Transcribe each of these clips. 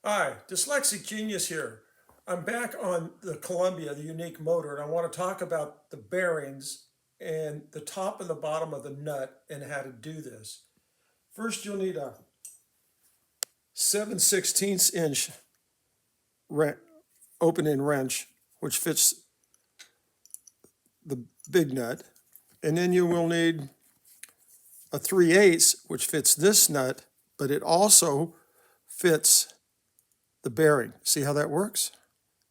Hi, Dyslexic Genius here. I'm back on the Columbia, the unique motor, and I want to talk about the bearings and the top and the bottom of the nut and how to do this. First, you'll need a 7/16 inch open-end wrench, which fits the big nut. And then you will need a 3/8, which fits this nut, but it also fits the bearing. See how that works?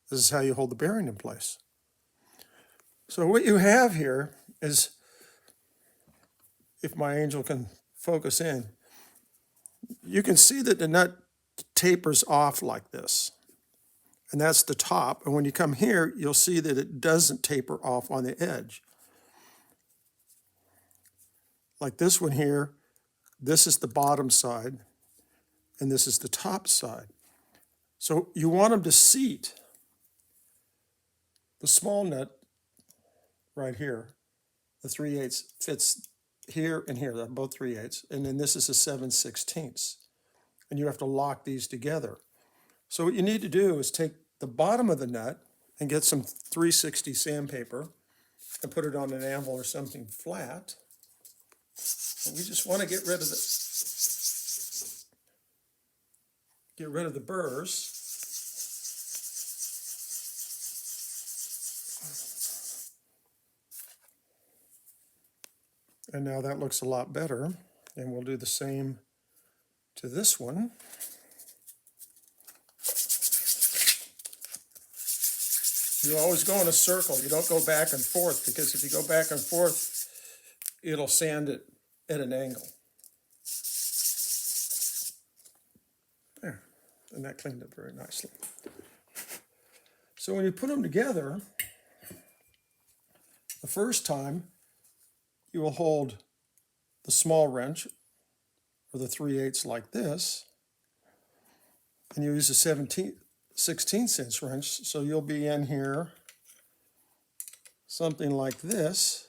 This is how you hold the bearing in place. So what you have here is, if my angel can focus in, you can see that the nut tapers off like this. And that's the top. And when you come here, you'll see that it doesn't taper off on the edge. Like this one here, this is the bottom side, and this is the top side. So you want them to seat. The small nut right here, the 3/8 fits here and here, they're both 3/8, and then this is a 7/16. And you have to lock these together. So what you need to do is take the bottom of the nut and get some 360 sandpaper and put it on an anvil or something flat. And we just want to get rid of the burrs. And now that looks a lot better. And we'll do the same to this one. You always go in a circle. You don't go back and forth, because if you go back and forth, it'll sand it at an angle. There, and that cleaned up very nicely. So when you put them together, the first time, you will hold the small wrench, or the 3/8 like this, and you use a 16-inch wrench, so you'll be in here something like this,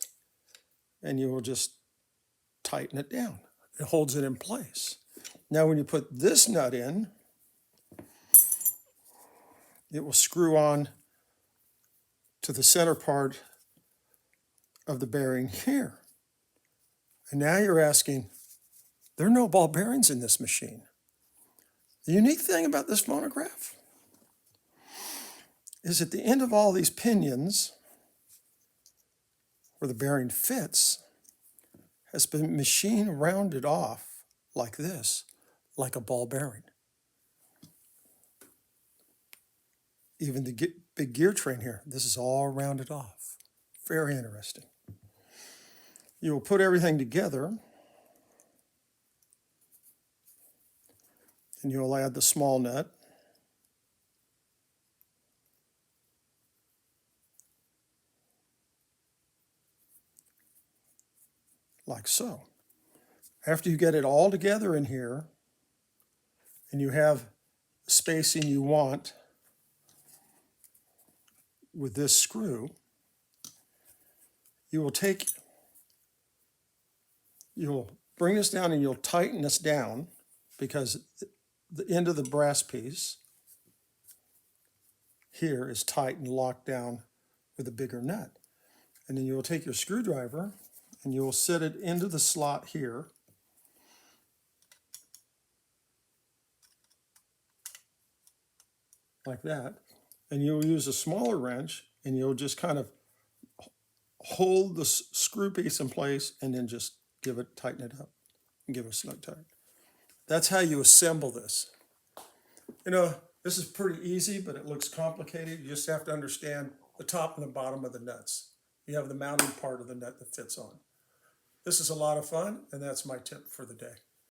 and you will just tighten it down. It holds it in place. Now when you put this nut in, it will screw on to the center part of the bearing here. And now you're asking, there are no ball bearings in this machine. The unique thing about this phonograph is at the end of all these pinions, where the bearing fits, has been machine rounded off like this, like a ball bearing. Even the big gear train here, this is all rounded off. Very interesting. You will put everything together, and you'll add the small nut. Like so. After you get it all together in here, and you have the spacing you want with this screw, you'll bring this down and you'll tighten this down, because the end of the brass piece here is tight and locked down with a bigger nut. And then you'll take your screwdriver and you'll set it into the slot here. Like that. And you'll use a smaller wrench and you'll just kind of hold the screw piece in place and then just tighten it up and give it a snug tight. That's how you assemble this. You know, this is pretty easy, but it looks complicated. You just have to understand the top and the bottom of the nuts. You have the mounting part of the nut that fits on. This is a lot of fun, and that's my tip for the day.